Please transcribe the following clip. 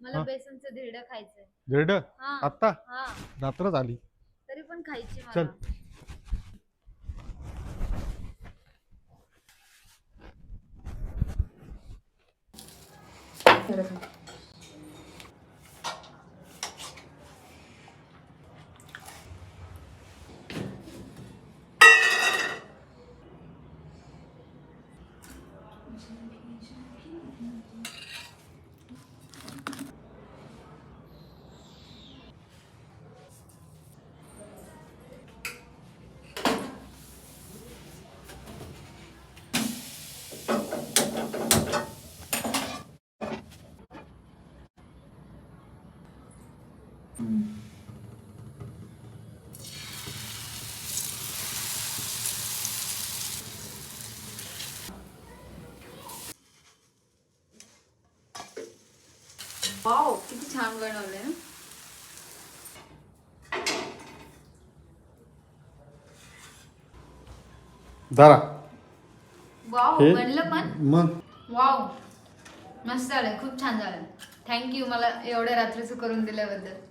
मला बेसनचं धिरडं खायचंय. धिरड हा आता हा रात्र झाली. तरी पण खायची चल मला. वाव किती छान बनवले ना. जरा वाव हे बनलं पण. मग वाव मस्त झालंय, खूप छान झालं. थँक्यू मला एवढ्या रात्रीचं करून दिल्याबद्दल.